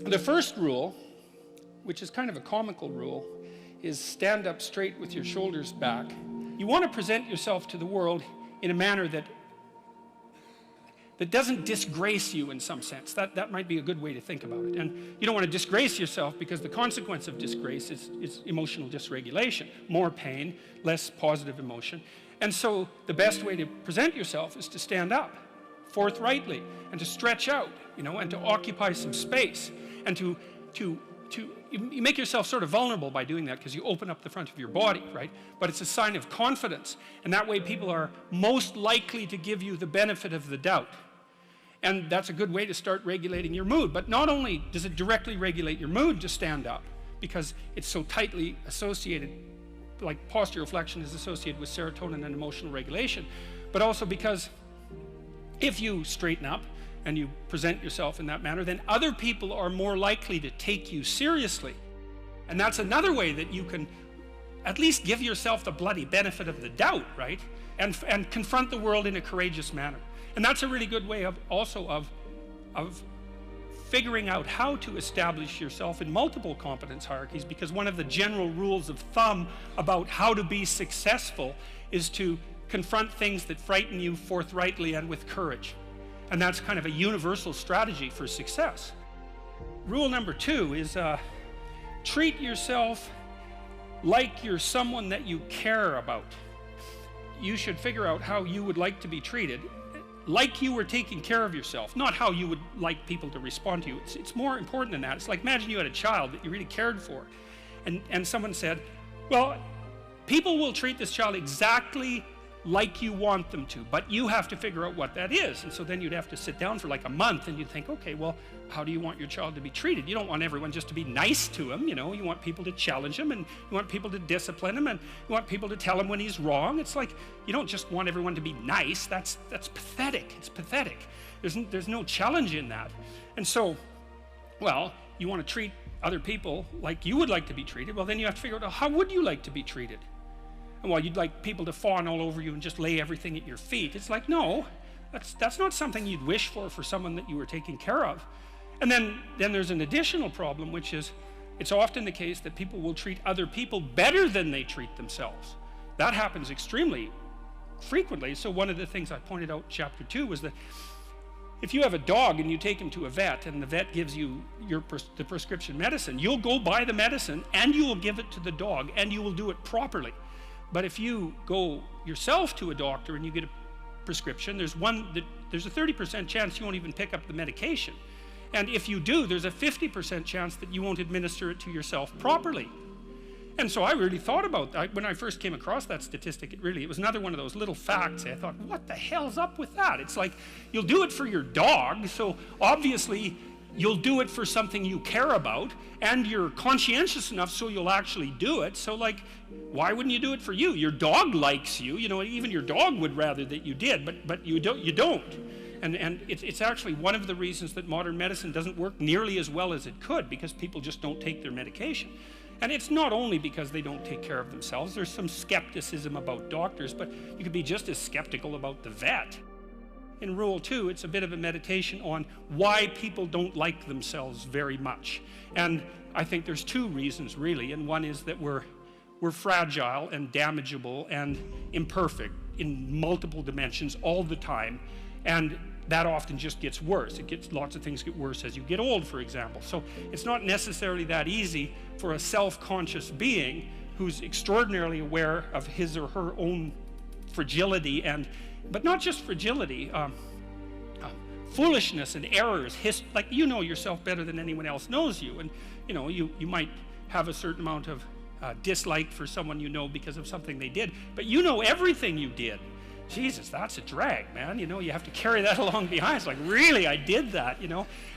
The first rule, which is kind of a comical rule, is stand up straight with your shoulders back. You want to present yourself to the world in a manner that doesn't disgrace you in some sense. That might be a good way to think about it. And you don't want to disgrace yourself, because the consequence of disgrace is emotional dysregulation. More pain, less positive emotion. And so the best way to present yourself is to stand up forthrightly and to stretch out, and to occupy some space, and to you make yourself sort of vulnerable by doing that, because you open up the front of your body, right? But it's a sign of confidence, and that way people are most likely to give you the benefit of the doubt. And that's a good way to start regulating your mood. But not only does it directly regulate your mood to stand up, because it's so tightly associated, like postural flexion is associated with serotonin and emotional regulation, but also because if you straighten up and you present yourself in that manner, then other people are more likely to take you seriously. And that's another way that you can at least give yourself the bloody benefit of the doubt, right? And confront the world in a courageous manner. And that's a really good way of figuring out how to establish yourself in multiple competence hierarchies, because one of the general rules of thumb about how to be successful is to confront things that frighten you forthrightly and with courage. And that's kind of a universal strategy for success. Rule number 2 is treat yourself like you're someone that you care about. You should figure out how you would like to be treated, like you were taking care of yourself, not how you would like people to respond to you. It's more important than that. It's like, imagine you had a child that you really cared for, and someone said, well, people will treat this child exactly like you want them to, but you have to figure out what that is. And so then you'd have to sit down for like a month and you'd think, okay, well, how do you want your child to be treated? You don't want everyone just to be nice to him, you want people to challenge him, and you want people to discipline him, and you want people to tell him when he's wrong. It's like, you don't just want everyone to be nice. That's pathetic. It's pathetic. There's no challenge in that. And so, well, you want to treat other people like you would like to be treated. Well, then you have to figure out, how would you like to be treated? And while you'd like people to fawn all over you and just lay everything at your feet, it's like, no, that's not something you'd wish for someone that you were taking care of. And then there's an additional problem, which is it's often the case that people will treat other people better than they treat themselves. That happens extremely frequently. So one of the things I pointed out in chapter 2 was that if you have a dog and you take him to a vet and the vet gives you the prescription medicine, you'll go buy the medicine and you will give it to the dog and you will do it properly. But if you go yourself to a doctor and you get a prescription, there's a 30% chance you won't even pick up the medication. And if you do, there's a 50% chance that you won't administer it to yourself properly. And so I really thought about that. When I first came across that statistic, it was another one of those little facts. I thought, what the hell's up with that? It's like, you'll do it for your dog, so obviously you'll do it for something you care about, and you're conscientious enough so you'll actually do it. So like, why wouldn't you do it for you? Your dog likes you, even your dog would rather that you did, but you don't. And it's actually one of the reasons that modern medicine doesn't work nearly as well as it could, because people just don't take their medication. And it's not only because they don't take care of themselves. There's some skepticism about doctors, but you could be just as skeptical about the vet. In Rule 2, it's a bit of a meditation on why people don't like themselves very much. And I think there's 2 reasons, really. And one is that we're fragile and damageable and imperfect in multiple dimensions all the time. And that often just gets worse. Lots of things get worse as you get old, for example. So it's not necessarily that easy for a self-conscious being who's extraordinarily aware of his or her own fragility, but not just fragility, foolishness and errors. Like, you know yourself better than anyone else knows you, and you might have a certain amount of dislike for someone you know because of something they did, but you know everything you did. Jesus, that's a drag, man. You have to carry that along behind. It's like, really, I did that,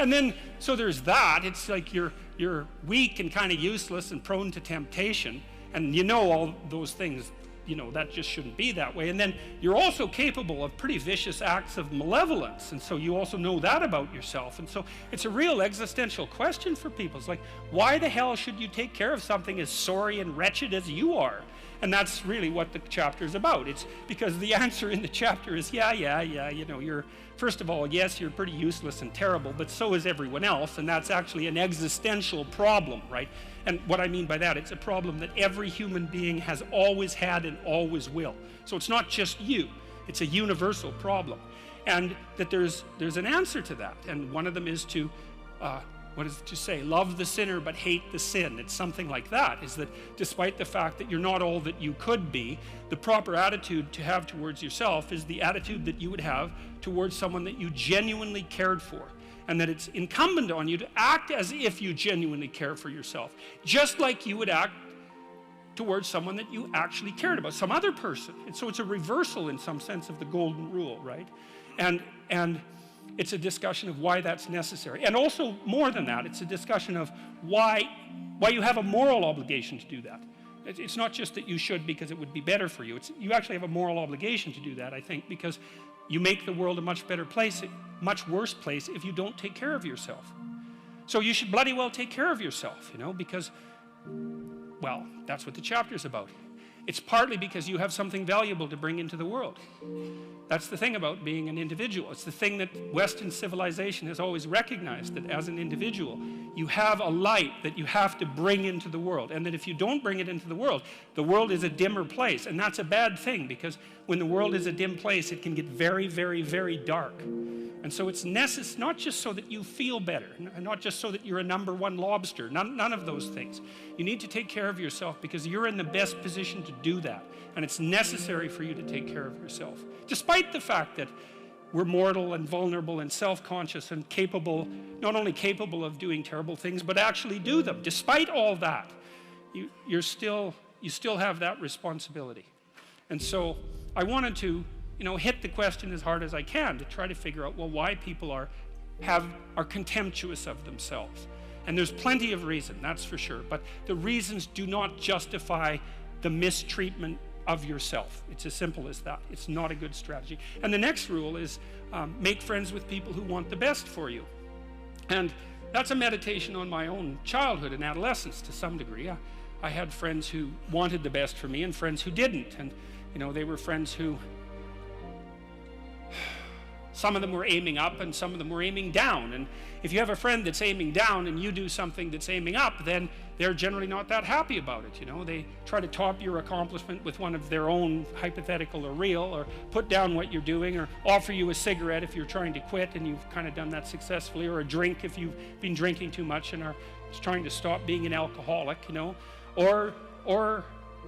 And then, so there's that. It's like you're weak and kind of useless and prone to temptation, and all those things you know, that just shouldn't be that way. And then you're also capable of pretty vicious acts of malevolence, and so you also know that about yourself. And so it's a real existential question for people. It's like, why the hell should you take care of something as sorry and wretched as you are? And that's really what the chapter is about. It's because the answer in the chapter is, yeah, you know, you're, first of all, yes, you're pretty useless and terrible, but so is everyone else, and that's actually an existential problem, right? And what I mean by that, it's a problem that every human being has always had and always will. So it's not just you, it's a universal problem. And that there's an answer to that, and one of them is to, what is it to say? Love the sinner but hate the sin. It's something like that, is that despite the fact that you're not all that you could be, the proper attitude to have towards yourself is the attitude that you would have towards someone that you genuinely cared for. And that it's incumbent on you to act as if you genuinely care for yourself, just like you would act towards someone that you actually cared about, some other person. And so it's a reversal in some sense of the golden rule, right? And it's a discussion of why that's necessary. And also, more than that, it's a discussion of why you have a moral obligation to do that. It's not just that you should because it would be better for you. You actually have a moral obligation to do that, I think, because you make the world a much better place, a much worse place, if you don't take care of yourself. So you should bloody well take care of yourself, you know, because, well, that's what the chapter's about. It's partly because you have something valuable to bring into the world. That's the thing about being an individual. It's the thing that Western civilization has always recognized, that as an individual, you have a light that you have to bring into the world, and that if you don't bring it into the world is a dimmer place, and that's a bad thing, because when the world is a dim place, it can get very, very, very dark. And so it's necessary, not just so that you feel better, not just so that you're a #1 lobster, none of those things. You need to take care of yourself because you're in the best position to do that. And it's necessary for you to take care of yourself. Despite the fact that we're mortal and vulnerable and self-conscious and capable, not only capable of doing terrible things, but actually do them. Despite all that, you still have that responsibility. And so I wanted to, you know, hit the question as hard as I can to try to figure out, well, why people are contemptuous of themselves. And there's plenty of reason, that's for sure. But the reasons do not justify the mistreatment of yourself. It's as simple as that. It's not a good strategy. And the next rule is make friends with people who want the best for you. And that's a meditation on my own childhood and adolescence to some degree. I had friends who wanted the best for me and friends who didn't. And, you know, they were friends who, some of them were aiming up and some of them were aiming down. And if you have a friend that's aiming down and you do something that's aiming up, then they're generally not that happy about it, you know. They try to top your accomplishment with one of their own, hypothetical or real, or put down what you're doing, or offer you a cigarette if you're trying to quit and you've kind of done that successfully, or a drink if you've been drinking too much and are trying to stop being an alcoholic, you know. Or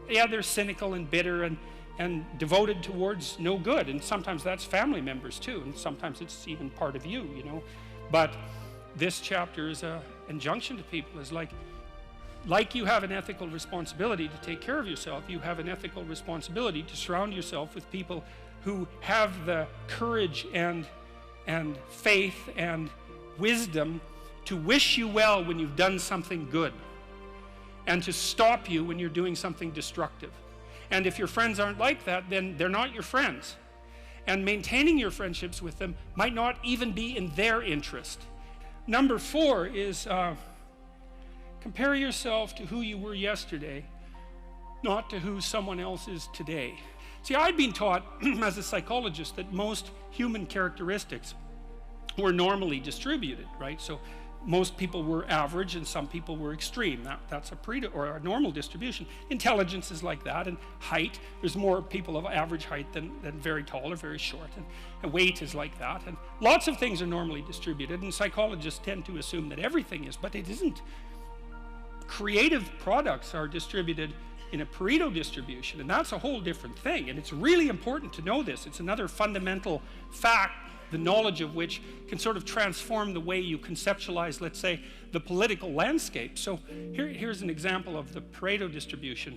yeah, they're cynical and bitter and devoted towards no good. And sometimes that's family members too, and sometimes it's even part of you, you know. But this chapter is an injunction to people, is like you have an ethical responsibility to take care of yourself, you have an ethical responsibility to surround yourself with people who have the courage and faith and wisdom to wish you well when you've done something good, and to stop you when you're doing something destructive. And if your friends aren't like that, then they're not your friends. And maintaining your friendships with them might not even be in their interest. Number 4 is compare yourself to who you were yesterday, not to who someone else is today. See, I'd been taught as a psychologist that most human characteristics were normally distributed, right? So most people were average and some people were extreme. That's a normal distribution. Intelligence is like that, and height. There's more people of average height than very tall or very short, and weight is like that. And lots of things are normally distributed, and psychologists tend to assume that everything is, but it isn't. Creative products are distributed in a Pareto distribution, and that's a whole different thing. And it's really important to know this. It's another fundamental fact the knowledge of which can sort of transform the way you conceptualize, let's say, the political landscape. So here's an example of the Pareto distribution.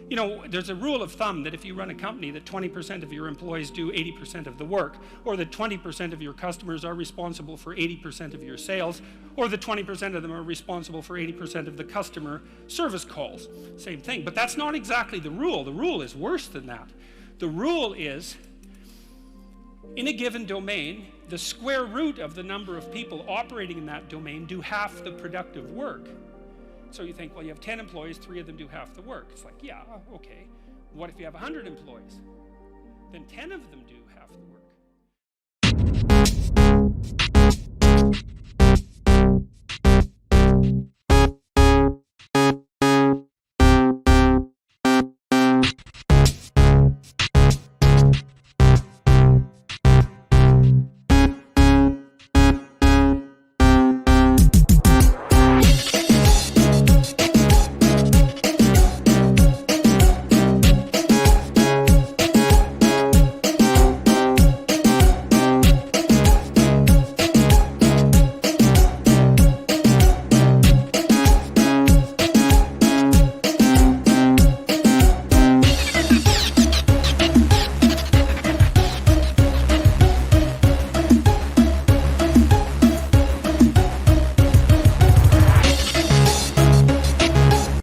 You know, there's a rule of thumb that if you run a company, that 20% of your employees do 80% of the work, or that 20% of your customers are responsible for 80% of your sales, or that 20% of them are responsible for 80% of the customer service calls. Same thing, but that's not exactly the rule. The rule is worse than that. The rule is, in a given domain, the square root of the number of people operating in that domain do half the productive work. So you think, well, you have 10 employees, 3 of them do half the work. It's like, yeah, okay. What if you have 100 employees? Then 10 of them do half the work.